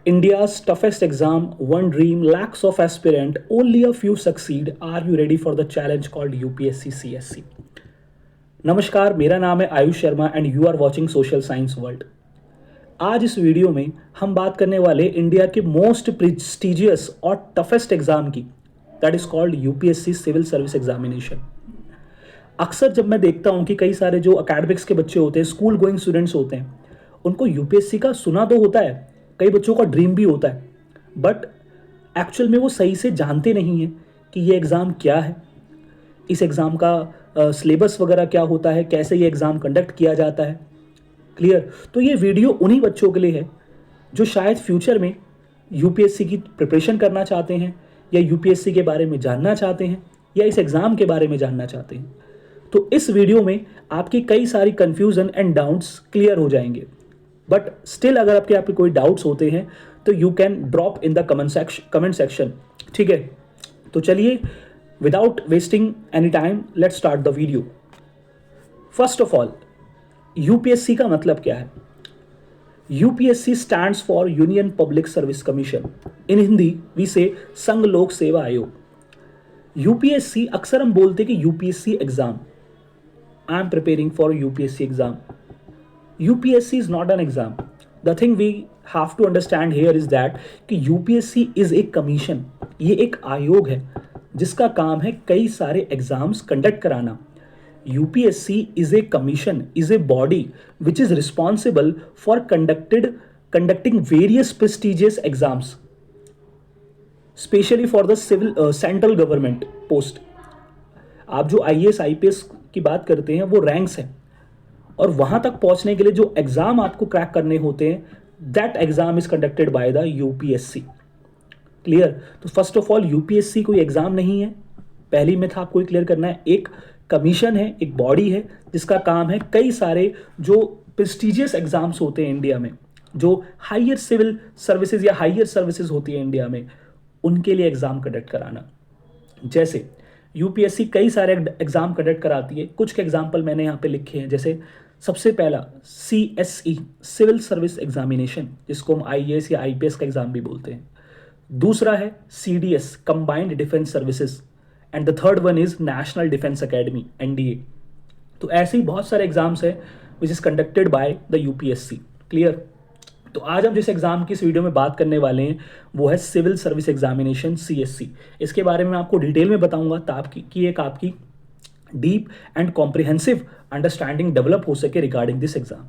India's toughest exam, one dream, lakhs of aspirant, only a few succeed. Are you ready for the challenge called UPSC CSC? नमस्कार, मेरा नाम है Ayush Sharma and you are watching Social Science World. आज इस video में हम बात करने वाले इंडिया के मोस्ट प्रेस्टिजियस और टफेस्ट एग्जाम की, that is called UPSC civil service examination. अक्सर जब मैं देखता हूँ कि कई सारे जो अकेडमिक्स के बच्चे होते हैं, स्कूल गोइंग स्टूडेंट्स होते हैं, उनको यूपीएससी का सुना तो होता है, कई बच्चों का ड्रीम भी होता है, बट एक्चुअल में वो सही से जानते नहीं हैं कि ये एग्ज़ाम क्या है, इस एग्ज़ाम का सिलेबस वगैरह क्या होता है, कैसे ये एग्ज़ाम कंडक्ट किया जाता है। क्लियर? तो ये वीडियो उन्हीं बच्चों के लिए है जो शायद फ्यूचर में यूपीएससी की प्रिपरेशन करना चाहते हैं, या यूपीएससी के बारे में जानना चाहते हैं, या इस एग्ज़ाम के बारे में जानना चाहते हैं। तो इस वीडियो में आपकी कई सारी कन्फ्यूज़न एंड डाउट्स क्लियर हो जाएंगे। बट स्टिल अगर आपके कोई डाउट्स होते हैं तो you can drop in the comment section. ठीक है, तो चलिए without wasting any time let's start the video. First of all, UPSC का मतलब क्या है? UPSC stands for Union Public Service Commission. In Hindi we say संघ लोक सेवा आयोग। यूपीएससी, अक्सर हम बोलते कि UPSC exam, I am preparing for UPSC exam. UPSC is not an exam. The thing we have to understand here is that कि UPSC is a commission. ये एक आयोग है जिसका काम है कई सारे एग्जाम्स कंडक्ट कराना। UPSC is a commission, is a body which is responsible for conducting various prestigious exams, specially for the civil central government post. आप जो IAS IPS की बात करते हैं वो रैंक्स हैं, और वहां तक पहुंचने के लिए जो एग्जाम आपको क्रैक करने होते हैं, that exam is conducted by the UPSC. Clear? तो फर्स्ट ऑफ ऑल यूपीएससी कोई एग्जाम नहीं है, पहली मिथ आपको क्लियर करना है। एक कमीशन है, एक बॉडी है जिसका काम है कई सारे जो प्रेस्टिजियस एग्जाम्स होते हैं इंडिया में, जो हायर सिविल सर्विसेज या हायर सर्विसेज होती है इंडिया में, उनके लिए एग्जाम कंडक्ट कराना। जैसे यूपीएससी कई सारे एग्जाम कंडक्ट कराती है, कुछ के एग्जाम्पल मैंने यहाँ पे लिखे हैं। जैसे सबसे पहला CSE सिविल सर्विस एग्जामिनेशन, जिसको हम IAS या IPS का एग्जाम भी बोलते हैं। दूसरा है CDS combined defence services, and the third one is national defence academy NDA। तो ऐसे ही बहुत सारे एग्जाम्स हैं which is conducted by the UPSC. Clear? तो आज हम जिस एग्जाम की इस वीडियो में बात करने वाले हैं वो है सिविल सर्विस एग्जामिनेशन CSC। इसके बारे में आपको डिटेल में बताऊंगा ताकि कि एक आपकी deep and comprehensive understanding develop हो सके रिगार्डिंग दिस एग्जाम।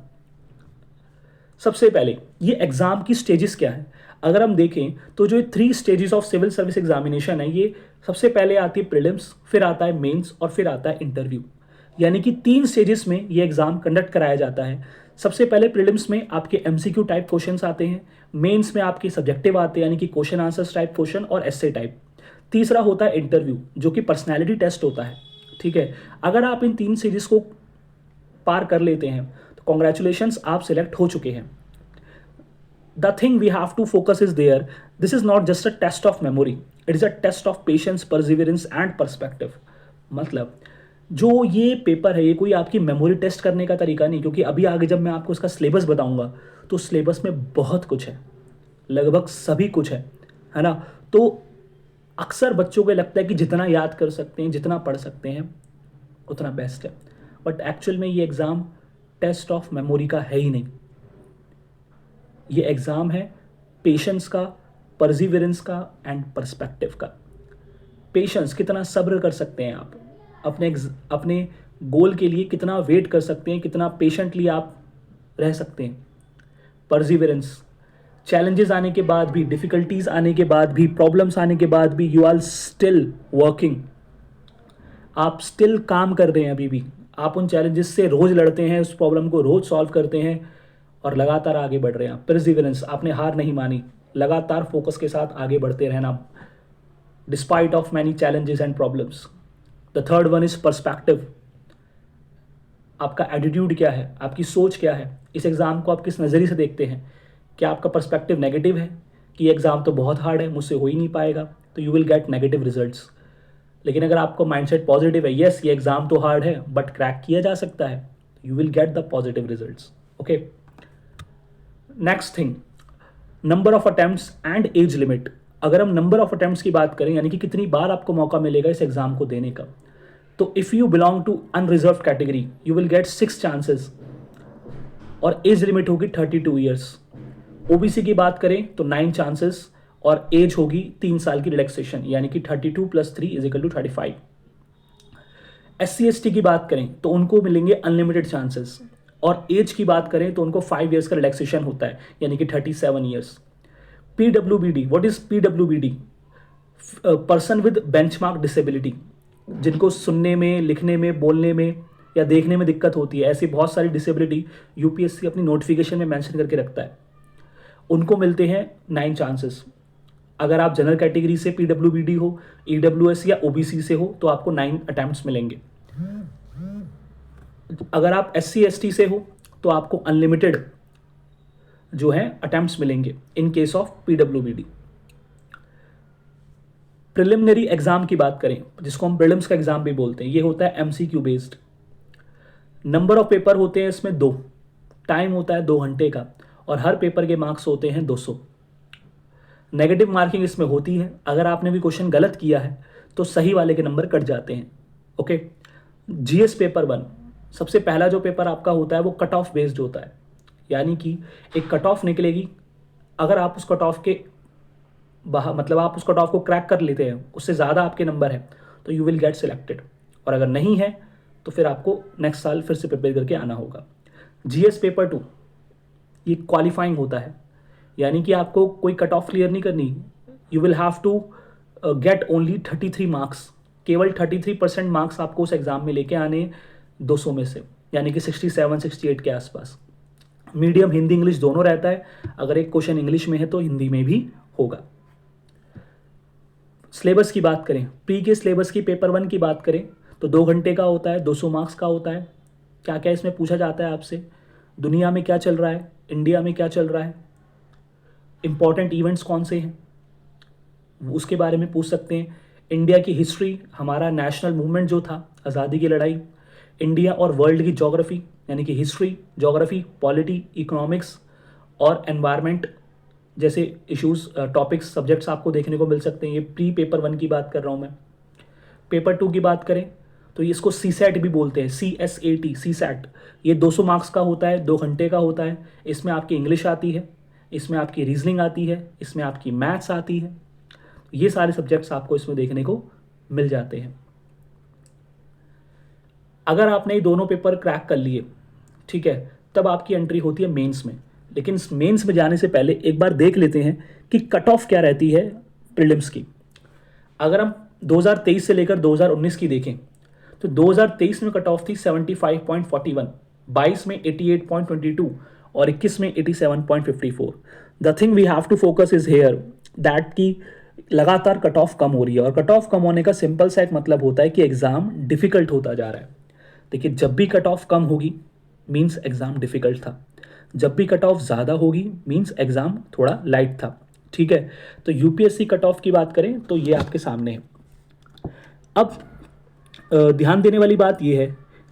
सबसे पहले ये एग्जाम की स्टेजेस क्या है? अगर हम देखें तो जो 3 stages of civil service examination है, ये सबसे पहले आती है प्रीलिम्स, फिर आता है मेंस और फिर आता है इंटरव्यू। यानी कि 3 स्टेजेस में ये एग्जाम कंडक्ट कराया जाता है। सबसे पहले प्रीलिम्स में आपके MCQ टाइप क्वेश्चंस आते हैं, मेंस में आपके सब्जेक्टिव आते हैं यानी कि क्वेश्चन आंसर्स टाइप क्वेश्चन और एस्से टाइप। तीसरा होता है इंटरव्यू जो कि पर्सनैलिटी टेस्ट होता है। ठीक है, अगर आप इन 3 स्टेजेस को पार कर लेते हैं तो कॉन्ग्रेचुलेशंस, आप सिलेक्ट हो चुके हैं। The thing we have to focus is there, this is not just a test of memory, it is a test of patience, perseverance and perspective. मतलब जो ये पेपर है ये कोई आपकी मेमोरी टेस्ट करने का तरीका नहीं, क्योंकि अभी आगे जब मैं आपको उसका सिलेबस बताऊंगा तो सिलेबस में बहुत कुछ है, लगभग सभी कुछ है ना। तो अक्सर बच्चों को लगता है कि जितना याद कर सकते हैं, जितना पढ़ सकते हैं उतना बेस्ट है, बट एक्चुअल में ये एग्ज़ाम टेस्ट ऑफ मेमोरी का है ही नहीं। ये एग्ज़ाम है पेशेंस का, परसिवियरेंस का एंड पर्सपेक्टिव का। पेशेंस, कितना सब्र कर सकते हैं आप अपने गोल के लिए, कितना वेट कर सकते हैं, कितना पेशेंटली आप रह सकते हैं। परसिवियरेंस, चैलेंजेस आने के बाद भी, डिफिकल्टीज आने के बाद भी, प्रॉब्लम्स आने के बाद भी, यू आर स्टिल वर्किंग, आप स्टिल काम कर रहे हैं अभी भी। आप उन चैलेंजेस से रोज लड़ते हैं, उस प्रॉब्लम को रोज सॉल्व करते हैं और लगातार आगे बढ़ रहे हैं। परसिवियरेंस, आपने हार नहीं मानी, लगातार फोकस के साथ आगे बढ़ते रहना despite of many challenges and problems. The third one is perspective, आपका एटीट्यूड क्या है, आपकी सोच क्या है, इस एग्ज़ाम को आप किस नज़रिए से देखते हैं। क्या आपका पर्सपेक्टिव नेगेटिव है कि एग्ज़ाम तो बहुत हार्ड है, मुझसे हो ही नहीं पाएगा, तो you will get negative results. लेकिन अगर आपका माइंडसेट पॉजिटिव है, यस ये एग्ज़ाम तो हार्ड है बट क्रैक किया जा सकता है, you will get the positive results. Okay, next thing, number of attempts and age limit. अगर हम नंबर ऑफ अटेम्प्ट्स की बात करें, यानी कि कितनी बार आपको मौका मिलेगा इस एग्जाम को देने का, तो if you belong to unreserve category you will get 6 chances और एज लिमिट होगी 32 ईयर्स। ओबीसी की बात करें तो 9 चांसेस और एज होगी 3 साल की रिलैक्सेशन, यानी कि 32 + 3 = 35। SC ST की बात करें तो उनको मिलेंगे अनलिमिटेड चांसेस और एज की बात करें तो उनको 5 ईयर्स का रिलैक्सेशन होता है, यानी कि 37 years. PWBD, what is PWBD? Person with benchmark disability, जिनको सुनने में, लिखने में, बोलने में या देखने में दिक्कत होती है, ऐसी बहुत सारी डिसेबिलिटी यूपीएससी अपनी नोटिफिकेशन में मेंशन करके रखता है, उनको मिलते हैं 9 चांसेस। अगर आप जनरल कैटेगरी से PWBD हो, EWS या OBC से हो तो आपको 9 अटेम्प्ट्स मिलेंगे। अगर आप SC ST से हो तो आपको अनलिमिटेड जो है अटेम्प्ट्स मिलेंगे in case of PWBD। Preliminary exam की बात करें, जिसको हम प्रीलिम्स का एग्जाम भी बोलते हैं, ये होता है MCQ based. Number of paper होते हैं इसमें 2, टाइम होता है 2 घंटे का और हर पेपर के मार्क्स होते हैं 200। नेगेटिव मार्किंग इसमें होती है, अगर आपने भी क्वेश्चन गलत किया है तो सही वाले के नंबर कट जाते हैं। ओके। GS पेपर 1, सबसे पहला जो पेपर आपका होता है वो कट ऑफ बेस्ड होता है, यानी कि एक कट ऑफ निकलेगी, अगर आप उस कट ऑफ के मतलब आप उस कट ऑफ को क्रैक कर लेते हैं, उससे ज़्यादा आपके नंबर है तो यू विल गेट सिलेक्टेड, और अगर नहीं है तो फिर आपको नेक्स्ट साल फिर से प्रिपेयर करके आना होगा। GS पेपर 2 ये क्वालिफाइंग होता है, यानी कि आपको कोई कट ऑफ क्लियर नहीं करनी, you will have to get only 33 marks, केवल 33% मार्क्स आपको उस एग्ज़ाम में लेके आने 200 में से, यानी कि 67-68 के आसपास। मीडियम हिंदी इंग्लिश दोनों रहता है, अगर एक क्वेश्चन इंग्लिश में है तो हिंदी में भी होगा। सिलेबस की बात करें, प्री के सिलेबस की पेपर 1 की बात करें तो 2 घंटे का होता है, 200 मार्क्स का होता है। क्या क्या इसमें पूछा जाता है आपसे? दुनिया में क्या चल रहा है, इंडिया में क्या चल रहा है, इंपॉर्टेंट इवेंट्स कौन से हैं उसके बारे में पूछ सकते हैं। इंडिया की हिस्ट्री, हमारा नेशनल मूवमेंट जो था, आज़ादी की लड़ाई, इंडिया और वर्ल्ड की ज्योग्राफी, यानी कि हिस्ट्री, ज्योग्राफी, पॉलिटी, इकोनॉमिक्स और एनवायरनमेंट जैसे इश्यूज, टॉपिक्स, सब्जेक्ट्स आपको देखने को मिल सकते हैं। ये प्री पेपर 1 की बात कर रहा हूँ मैं। पेपर 2 की बात करें तो इसको CSAT भी बोलते हैं, CSAT, CSAT। ये 200 मार्क्स का होता है, 2 घंटे का होता है। इसमें आपकी इंग्लिश आती है, इसमें आपकी रीजनिंग आती है, इसमें आपकी मैथ्स आती है, ये सारे सब्जेक्ट्स आपको इसमें देखने को मिल जाते हैं। अगर आपने ये दोनों पेपर क्रैक कर लिए, ठीक है, तब आपकी एंट्री होती है मेंस में। लेकिन इस मेंस में जाने से पहले एक बार देख लेते हैं कि कट ऑफ क्या रहती है प्रीलिम्स की। अगर हम 2023 से लेकर 2019 की देखें तो 2023 में कट ऑफ थी 75.41, 22 में 88.22 और 21 में 87.54। The thing we have to focus is here that की लगातार कट ऑफ कम हो रही है, और कट ऑफ कम होने का सिंपल सा एक मतलब होता है कि एग्ज़ाम डिफ़िकल्ट होता जा रहा है। देखिए, जब भी कट ऑफ कम होगी मीन्स एग्ज़ाम डिफ़िकल्ट था, जब भी कट ऑफ ज़्यादा होगी मीन्स एग्ज़ाम थोड़ा लाइट था। ठीक है, तो यूपीएससी कट ऑफ की बात करें तो ये आपके सामने है। अब ध्यान देने वाली बात ये है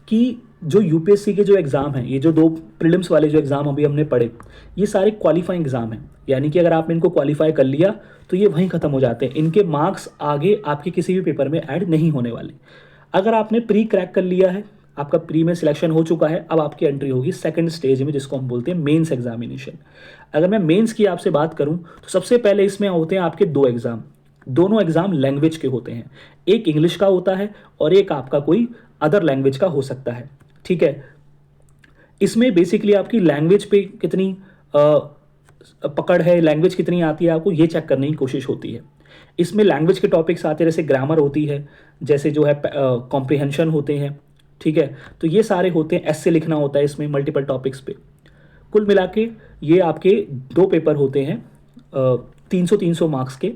कि जो यूपीएससी के जो एग्ज़ाम हैं, ये जो 2 प्रीलिम्स वाले जो एग्ज़ाम अभी हमने पढ़े, ये सारे क्वालिफाइंग एग्ज़ाम हैं, यानी कि अगर आपने इनको क्वालिफाई कर लिया तो ये वहीं ख़त्म हो जाते हैं, इनके मार्क्स आगे आपके किसी भी पेपर में ऐड नहीं होने वाले। अगर आपने प्री क्रैक कर लिया है, आपका प्री में सिलेक्शन हो चुका है, अब आपकी एंट्री होगी सेकंड स्टेज में, जिसको हम बोलते हैं मेंस एग्जामिनेशन। अगर मैं मेंस की आपसे बात करूं तो सबसे पहले इसमें होते हैं आपके 2 एग्ज़ाम, दोनों एग्ज़ाम लैंग्वेज के होते हैं, एक इंग्लिश का होता है और एक आपका कोई अदर लैंग्वेज का हो सकता है। ठीक है, इसमें बेसिकली आपकी लैंग्वेज पे कितनी पकड़ है, लैंग्वेज कितनी आती है, आपको ये चेक करने की कोशिश होती है। इसमें लैंग्वेज के टॉपिक्स आते हैं, जैसे ग्रामर होती है, जैसे जो है कॉम्प्रिहेंशन होते हैं। ठीक है, तो ये सारे होते हैं, ऐसे लिखना होता है इसमें मल्टीपल टॉपिक्स पे। कुल मिला के ये आपके 2 पेपर होते हैं 300-300 मार्क्स के,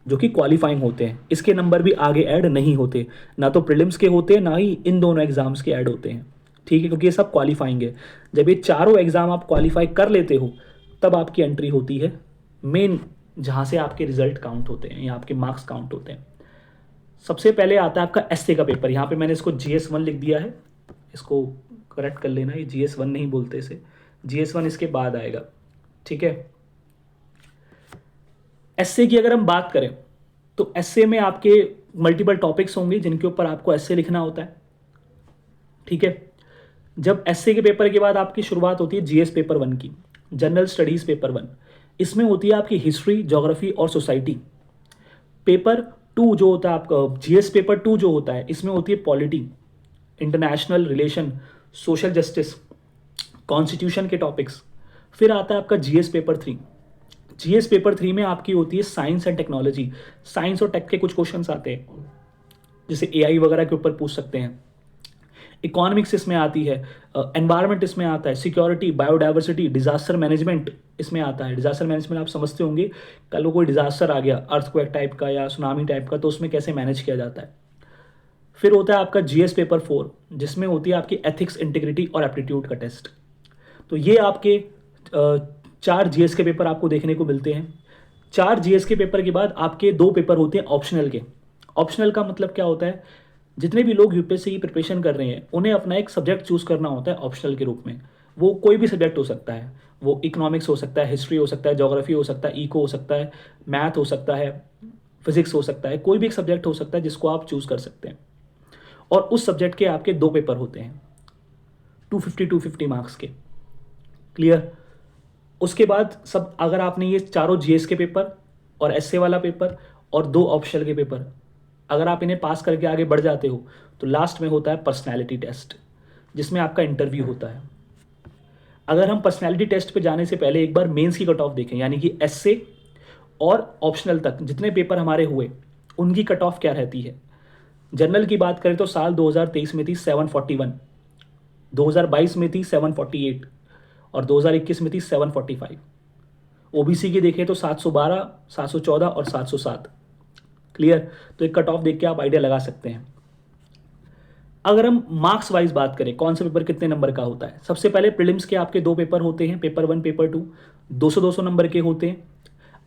जो कि क्वालिफाइंग होते हैं। इसके नंबर भी आगे ऐड नहीं होते, ना तो प्रीलिम्स के होते हैं ना ही इन दोनों एग्जाम्स के ऐड होते हैं। ठीक है, क्योंकि ये सब क्वालिफाइंग है। जब ये चारों एग्जाम आप क्वालिफाई कर लेते हो तब आपकी एंट्री होती है मेन, जहाँ से आपके रिजल्ट काउंट होते हैं या आपके मार्क्स काउंट होते हैं। सबसे पहले आता है आपका एसए का पेपर। यहाँ पे मैंने इसको GS1 लिख दिया है, इसको करेक्ट कर लेना, ये GS1 नहीं बोलते इसे, GS1 इसके बाद आएगा। ठीक है, एसए की अगर हम बात करें तो एसए में आपके मल्टीपल टॉपिक्स होंगे जिनके ऊपर आपको एसए लिखना होता है, ठीक है। जब एसए के पेपर के बाद आपकी शुरुआत होती है जीएस पेपर 1 की, जनरल स्टडीज पेपर 1। इसमें होती है आपकी हिस्ट्री, ज्योग्राफी और सोसाइटी। पेपर 2 जो होता है आपका जीएस पेपर 2 जो होता है, इसमें होती है polity, international relation, social justice, constitution के टॉपिक्स। फिर आता है आपका जीएस पेपर 3। जीएस पेपर 3 में आपकी होती है साइंस एंड टेक्नोलॉजी। साइंस और टेक के कुछ क्वेश्चंस आते हैं, जैसे एआई वगैरह के ऊपर पूछ सकते हैं। इकोनॉमिक्स इसमें आती है, एनवायरनमेंट इसमें आता है, सिक्योरिटी, बायोडाइवर्सिटी, डिजास्टर मैनेजमेंट इसमें आता है। डिजास्टर मैनेजमेंट आप समझते होंगे, कल को कोई डिजास्टर आ गया अर्थक्वेक टाइप का या सुनामी टाइप का, तो उसमें कैसे मैनेज किया जाता है। फिर होता है आपका जीएस पेपर 4, जिसमें होती है आपकी एथिक्स, इंटीग्रिटी और एप्टीट्यूड का टेस्ट। तो ये आपके 4 जीएस के पेपर आपको देखने को मिलते हैं। 4 जीएस के पेपर के बाद आपके 2 पेपर होते हैं ऑप्शनल के। ऑप्शनल का मतलब क्या होता है, जितने भी लोग यूपीएससी की प्रिपरेशन कर रहे हैं उन्हें अपना एक सब्जेक्ट चूज करना होता है ऑप्शनल के रूप में। वो कोई भी सब्जेक्ट हो सकता है, वो इकोनॉमिक्स हो सकता है, हिस्ट्री हो सकता है, ज्योग्राफी हो सकता है, इको हो सकता है, मैथ हो सकता है, फिजिक्स हो सकता है, कोई भी एक सब्जेक्ट हो सकता है जिसको आप चूज कर सकते हैं। और उस सब्जेक्ट के आपके 2 पेपर होते हैं 250 मार्क्स के। क्लियर। उसके बाद सब, अगर आपने ये चारों जीएस के पेपर और एसए वाला पेपर और 2 ऑप्शनल के पेपर, अगर आप इन्हें पास करके आगे बढ़ जाते हो तो लास्ट में होता है पर्सनैलिटी टेस्ट, जिसमें आपका इंटरव्यू होता है। अगर हम पर्सनैलिटी टेस्ट पे जाने से पहले एक बार मेंस की कट ऑफ देखें, यानी कि एसए और ऑप्शनल तक जितने पेपर हमारे हुए उनकी कट ऑफ क्या रहती है। जनरल की बात करें तो साल 2023 में थी 741, 2022 में थी 748 और 2021 में थी 745। ओबीसी की देखें तो 712, 714 और 707। क्लियर। तो एक कट ऑफ देख के आप आइडिया लगा सकते हैं। अगर हम मार्क्स वाइज बात करें कौन सा पेपर कितने नंबर का होता है, सबसे पहले प्रीलिम्स के आपके 2 पेपर होते हैं, पेपर 1 पेपर 2, 200-200 नंबर के होते हैं।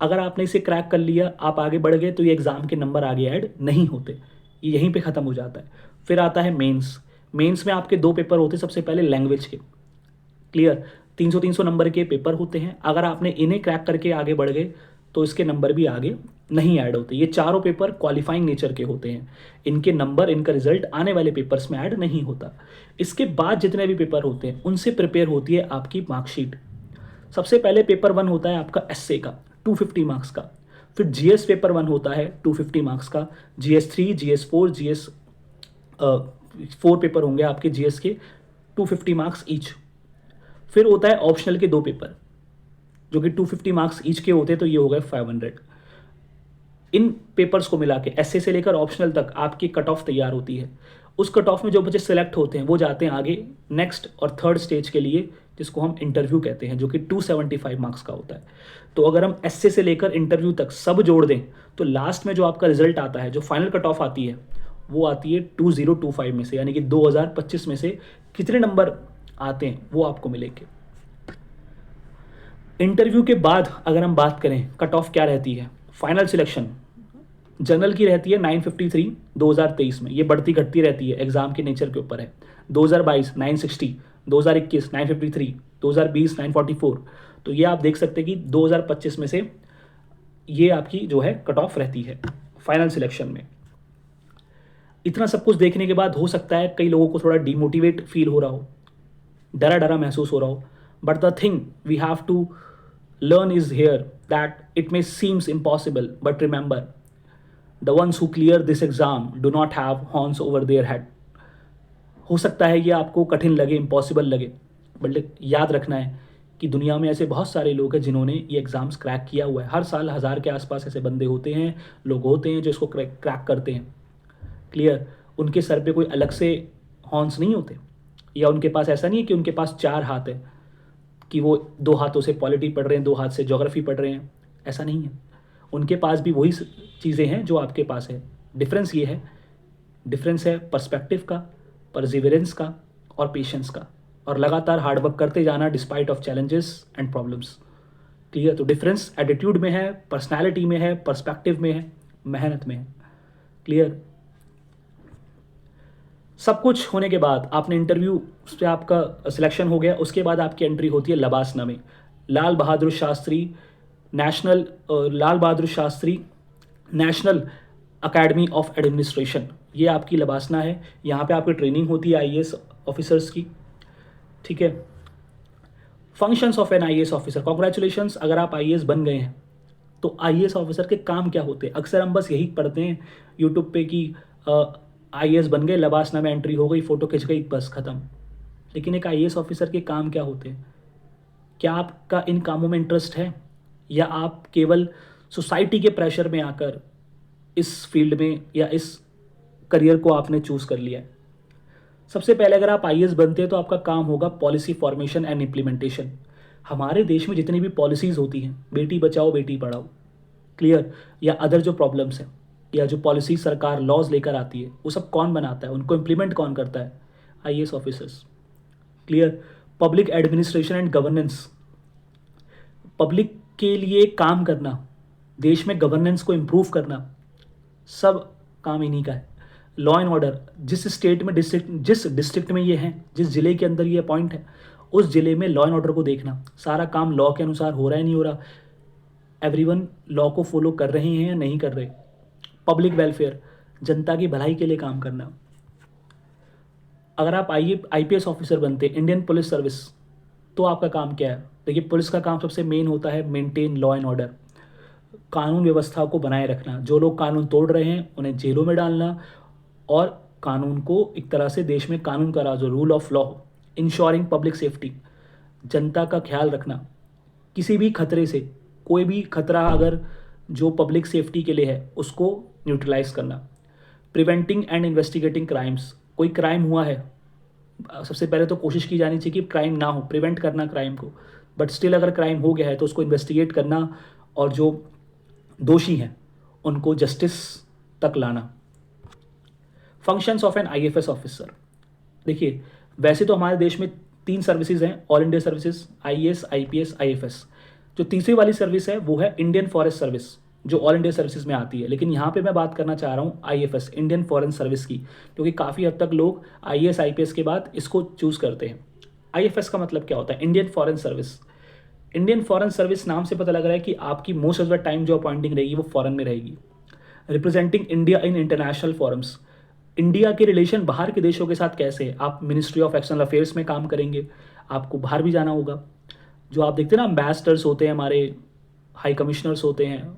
अगर आपने इसे क्रैक कर लिया, आप आगे बढ़ गए, तो ये एग्जाम के नंबर आगे ऐड नहीं होते, ये यहीं पे खत्म हो जाता है। फिर आता है मेंस। मेंस में आपके 2 पेपर होते हैं, सबसे पहले लैंग्वेज के। क्लियर। 300-300 नंबर के पेपर होते हैं। अगर आपने इन्हें क्रैक करके आगे बढ़ गए तो इसके नंबर भी आगे नहीं ऐड होते। ये चारों पेपर क्वालिफाइंग नेचर के होते हैं, इनके नंबर, इनका रिजल्ट आने वाले पेपर्स में ऐड नहीं होता। इसके बाद जितने भी पेपर होते हैं उनसे प्रिपेयर होती है आपकी मार्कशीट। सबसे पहले पेपर 1 होता है आपका एसए का 250 मार्क्स का। फिर जीएस पेपर 1 होता है 250 मार्क्स का। जीएस 3, जीएस 4, जीएस 4 पेपर होंगे आपके जीएस के, 250 मार्क्स ईच। फिर होता है ऑप्शनल के 2 पेपर जो कि 250 मार्क्स ईच के होते हैं, तो ये हो गए 500। इन पेपर्स को मिला के एसए से लेकर ऑप्शनल तक आपकी कट ऑफ तैयार होती है। उस कट ऑफ में जो बच्चे सेलेक्ट होते हैं वो जाते हैं आगे नेक्स्ट और थर्ड स्टेज के लिए, जिसको हम इंटरव्यू कहते हैं, जो कि 275 मार्क्स का होता है। तो अगर हम एसए से लेकर इंटरव्यू तक सब जोड़ दें तो लास्ट में जो आपका रिजल्ट आता है, जो फाइनल कट ऑफ आती है, वो आती है 2025 में से, यानी कि 2025 में से कितने नंबर आते हैं वो आपको मिलेंगे। इंटरव्यू के बाद अगर हम बात करें कट ऑफ क्या रहती है, फाइनल सिलेक्शन जनरल की रहती है 953 2023 में, ये बढ़ती घटती रहती है, एग्जाम के नेचर के ऊपर है। 2022 960, 2021 953, 2020 944। तो ये आप देख सकते हैं कि 2025 में से ये आपकी जो है कट ऑफ रहती है फाइनल सिलेक्शन में। इतना सब कुछ देखने के बाद हो सकता है कई लोगों को थोड़ा डिमोटिवेट फील हो रहा हो, डरा डरा महसूस हो रहा हो, but the thing we have to learn is here that it may seems impossible, but remember the ones who clear this exam do not have horns over their head। हो सकता है ये आपको कठिन लगे, इम्पॉसिबल लगे, बट याद रखना है कि दुनिया में ऐसे बहुत सारे लोग हैं जिन्होंने ये एग्ज़ाम्स क्रैक किया हुआ है। हर साल 1000 के आसपास ऐसे बंदे होते हैं, लोग होते हैं जो इसको क्रैक करते हैं। क्लियर। उनके सर पे कोई अलग से हॉर्न्स नहीं होते, या उनके पास ऐसा नहीं है कि उनके पास 4 हाथ है, कि वो 2 हाथों से पॉलिटी पढ़ रहे हैं, 2 हाथ से ज्योग्राफी पढ़ रहे हैं, ऐसा नहीं है। उनके पास भी वही चीज़ें हैं जो आपके पास है। डिफरेंस ये है, डिफरेंस है पर्सपेक्टिव का, परसिवरेंस का और पेशेंस का, और लगातार हार्डवर्क करते जाना despite of challenges and problems. Clear. तो डिफरेंस एटीट्यूड में है, पर्सनैलिटी में है, पर्सपेक्टिव में है, मेहनत में है। क्लियर। सब कुछ होने के बाद आपने इंटरव्यू से आपका सिलेक्शन हो गया, उसके बाद आपकी एंट्री होती है लबासना में। Lal Bahadur Shastri national Lal Bahadur Shastri national academy of administration, ये आपकी लबासना है। यहाँ पे आपकी ट्रेनिंग होती है आईएएस ऑफिसर्स की, ठीक है। Functions of an IAS officer, congratulations, अगर आप आईएएस बन गए हैं तो आईएएस ऑफिसर के काम क्या होते हैं? अक्सर हम बस यही पढ़ते हैं यूट्यूब पे कि आईएएस बन गए, लबासना में एंट्री हो गई, फ़ोटो खिंच गई, बस ख़त्म। लेकिन एक आईएएस ऑफिसर के काम क्या होते हैं? क्या आपका इन कामों में इंटरेस्ट है, या आप केवल सोसाइटी के प्रेशर में आकर इस फील्ड में या इस करियर को आपने चूज़ कर लिया है? सबसे पहले अगर आप आईएएस बनते हैं तो आपका काम होगा पॉलिसी फॉर्मेशन एंड इम्प्लीमेंटेशन। हमारे देश में जितनी भी पॉलिसीज़ होती हैं, बेटी बचाओ बेटी पढ़ाओ, क्लियर, या अदर जो प्रॉब्लम्स हैं, या जो पॉलिसी सरकार लॉज लेकर आती है, वो सब कौन बनाता है, उनको इम्प्लीमेंट कौन करता है? IAS officers, clear. Public administration and governance, public के लिए काम करना, देश में गवर्नेंस को इम्प्रूव करना, सब काम इन्हीं का है। लॉ एंड ऑर्डर, जिस स्टेट में जिस डिस्ट्रिक्ट में ये हैं, जिस ज़िले के अंदर ये पॉइंट है, उस ज़िले में लॉ एंड ऑर्डर को देखना, सारा काम लॉ के अनुसार हो रहा है नहीं हो रहा, एवरीवन लॉ को फॉलो कर रहे हैं या नहीं कर रहे। पब्लिक वेलफेयर, जनता की भलाई के लिए काम करना। अगर आप आईपीएस ऑफिसर बनते हैं, इंडियन पुलिस सर्विस, तो आपका काम क्या है? देखिए, पुलिस का काम सबसे मेन होता है मेंटेन लॉ एंड ऑर्डर, कानून व्यवस्था को बनाए रखना। जो लोग कानून तोड़ रहे हैं उन्हें जेलों में डालना, और कानून को एक तरह से देश में कानून का राज हो, rule of law, ensuring public safety, जनता का ख्याल रखना। किसी भी खतरे से, कोई भी खतरा अगर जो पब्लिक सेफ्टी के लिए है, उसको न्यूट्रलाइज करना। प्रिवेंटिंग एंड इन्वेस्टिगेटिंग क्राइम्स, कोई क्राइम हुआ है, सबसे पहले तो कोशिश की जानी चाहिए कि क्राइम ना हो, प्रिवेंट करना क्राइम को, बट स्टिल अगर क्राइम हो गया है तो उसको इन्वेस्टिगेट करना, और जो दोषी हैं उनको जस्टिस तक लाना। Functions of an IFS officer, देखिए वैसे तो हमारे देश में 3 सर्विसेज हैं, All India Services, IAS, IPS, IFS. जो तीसरी वाली सर्विस है वो है इंडियन फॉरेस्ट सर्विस, जो ऑल इंडिया सर्विसेज में आती है। लेकिन यहाँ पे मैं बात करना चाह रहा हूँ आईएफएस, इंडियन फॉरेन सर्विस की, क्योंकि काफ़ी हद तक लोग आईएएस आईपीएस के बाद इसको चूज़ करते हैं। आईएफएस का मतलब क्या होता है? Indian foreign service. Indian foreign service नाम से पता लग रहा है कि आपकी मोस्ट ऑफ द टाइम जो अपॉइंटिंग रहेगी वो फॉरेन में रहेगी। Representing India in international forums, India के रिलेशन बाहर के देशों के साथ कैसे है? आप मिनिस्ट्री ऑफ एक्सटर्नल अफेयर्स में काम करेंगे, आपको बाहर भी जाना होगा। जो आप देखते हैं ना, एम्बेसडर्स होते हैं हमारे, हाई कमिश्नर्स होते हैं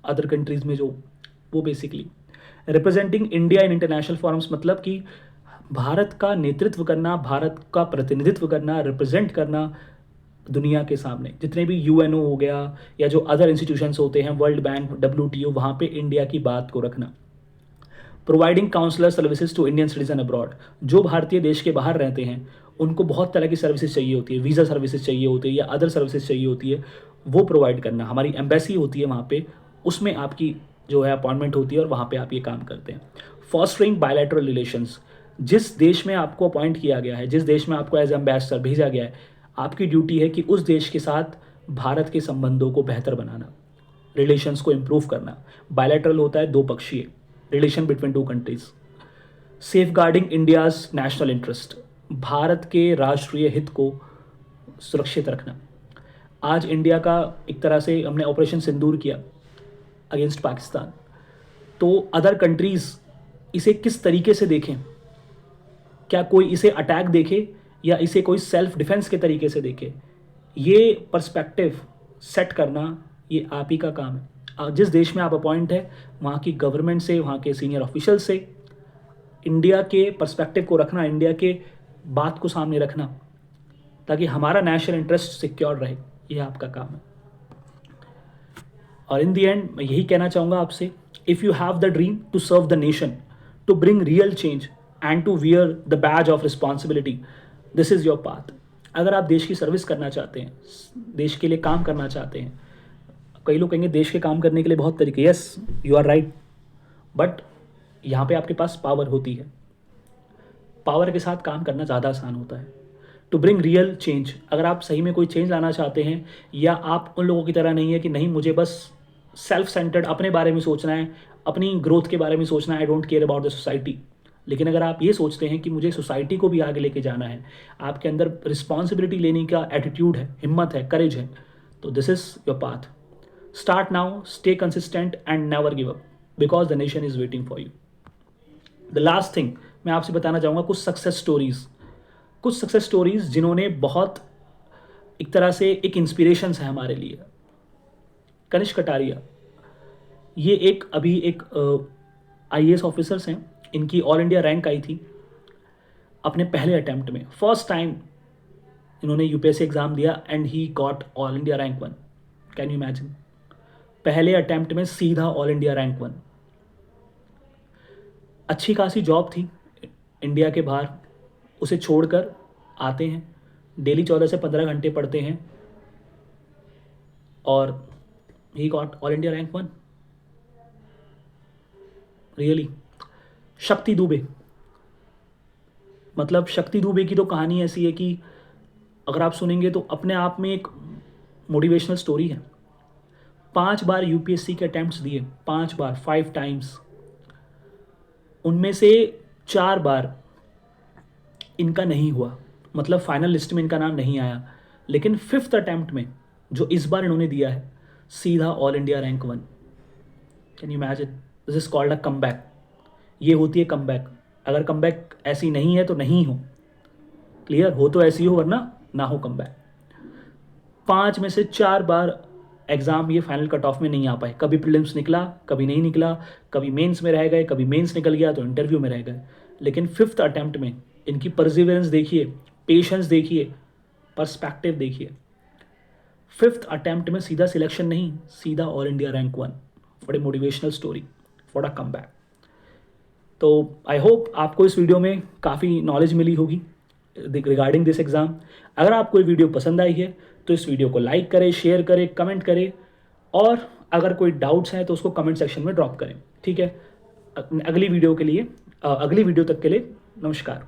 अदर कंट्रीज़ में, जो वो basically representing India in international forums, मतलब कि भारत का नेतृत्व करना, भारत का प्रतिनिधित्व करना, रिप्रेजेंट करना दुनिया के सामने। जितने भी यूएनओ हो गया या जो अदर इंस्टीट्यूशंस होते हैं, वर्ल्ड बैंक, डब्ल्यूटीओ, वहाँ पे इंडिया की बात को रखना। Providing consular services to Indian citizen abroad, जो भारतीय देश के बाहर रहते हैं उनको बहुत तरह की सर्विसेज चाहिए होती है, वीज़ा सर्विसेज चाहिए होती है या अदर सर्विसेज चाहिए होती है, वो प्रोवाइड करना। हमारी एम्बेसी होती है वहाँ पे, उसमें आपकी जो है अपॉइंटमेंट होती है और वहाँ पे आप ये काम करते हैं। फॉस्टरिंग बायलैटरल रिलेशंस, जिस देश में आपको अपॉइंट किया गया है, जिस देश में आपको एज एम्बेसडर भेजा गया है, आपकी ड्यूटी है कि उस देश के साथ भारत के संबंधों को बेहतर बनाना, रिलेशंस को इम्प्रूव करना। बायलैटरल होता है दो पक्षीय relation between 2 countries. Safeguarding India's national interest, भारत के राष्ट्रीय हित को सुरक्षित रखना। आज इंडिया का एक तरह से हमने ऑपरेशन सिंदूर किया अगेंस्ट पाकिस्तान, तो अदर कंट्रीज़ इसे किस तरीके से देखें? क्या कोई इसे अटैक देखे या इसे कोई सेल्फ डिफेंस के तरीके से देखे? ये पर्सपेक्टिव सेट करना ये आप ही का काम है। जिस देश में आप अपॉइंट है, वहाँ की गवर्नमेंट से, वहाँ के सीनियर ऑफिशियल से इंडिया के पर्सपेक्टिव को रखना, इंडिया के बात को सामने रखना, ताकि हमारा नेशनल इंटरेस्ट सिक्योर रहे। ये आपका काम है। और इन दी एंड मैं यही कहना चाहूँगा आपसे, if you have the dream to serve the nation, to bring real change and to wear the badge of responsibility, this is your path. अगर आप देश की सर्विस करना चाहते हैं, देश के लिए काम करना चाहते हैं, कई लोग कहेंगे देश के काम करने के लिए बहुत तरीके, yes you are right, but यहाँ पे आपके पास पावर होती है, पावर के साथ काम करना ज़्यादा आसान होता है। टू ब्रिंग रियल चेंज, अगर आप सही में कोई चेंज लाना चाहते हैं, या आप उन लोगों की तरह नहीं है कि नहीं मुझे बस सेल्फ सेंटर्ड अपने बारे में सोचना है, अपनी ग्रोथ के बारे में सोचना है, I don't care about the society, लेकिन अगर आप ये सोचते हैं कि मुझे सोसाइटी को भी आगे लेके जाना है, आपके अंदर रिस्पॉन्सिबिलिटी लेने का एटीट्यूड है, हिम्मत है, करेज है, तो this is your path. Start now, stay consistent and never give up because the nation is waiting for you. The last thing मैं आपसे बताना चाहूँगा कुछ सक्सेस स्टोरीज जिन्होंने बहुत एक तरह से एक इंस्पिरेशंस है हमारे लिए। कनिष्क कटारिया, ये अभी एक IAS ऑफिसर्स हैं, इनकी ऑल इंडिया रैंक आई थी अपने पहले अटेम्प्ट में। फर्स्ट टाइम इन्होंने UPSC एग्ज़ाम दिया and he got all India rank 1। Can you imagine, पहले अटेम्प्ट में सीधा ऑल इंडिया रैंक 1। अच्छी खासी जॉब थी इंडिया के बाहर, उसे छोड़कर आते हैं, डेली 14 से 15 घंटे पढ़ते हैं और he got all India rank 1। Really. शक्ति दुबे, मतलब शक्ति दुबे की तो कहानी ऐसी है कि अगर आप सुनेंगे तो अपने आप में एक मोटिवेशनल स्टोरी है। 5 बार UPSC के अटैम्प्ट्स दिए, 5 बार, 5 टाइम्स। उनमें से 4 बार इनका नहीं हुआ, मतलब फाइनल लिस्ट में इनका नाम नहीं आया। लेकिन 5th अटैम्प्ट में जो इस बार इन्होंने दिया है, सीधा all India rank 1। Can you imagine, this is called a comeback. ये होती है कमबैक। अगर कमबैक ऐसी नहीं है तो नहीं हो, क्लियर हो तो ऐसी हो, वरना ना हो कमबैक। 5 में से 4 बार एग्ज़ाम ये फाइनल कट ऑफ में नहीं आ पाए। कभी प्रीलिम्स निकला, कभी नहीं निकला, कभी मेंस में रह गए, कभी मेंस निकल गया तो इंटरव्यू में रह गए। लेकिन 5th अटैम्प्ट में इनकी परसिवरेंस देखिए, पेशेंस देखिए, पर्सपेक्टिव देखिए। 5th अटैम्प्ट में सीधा सिलेक्शन नहीं, सीधा all India rank 1। What A motivational story, what a comeback. तो आई होप आपको इस वीडियो में काफ़ी नॉलेज मिली होगी रिगार्डिंग दिस एग्ज़ाम। अगर आपको ये वीडियो पसंद आई है तो इस वीडियो को लाइक करें, शेयर करें, कमेंट करें, और अगर कोई डाउट्स हैं तो उसको कमेंट सेक्शन में ड्रॉप करें। ठीक है, अगली वीडियो तक के लिए नमस्कार।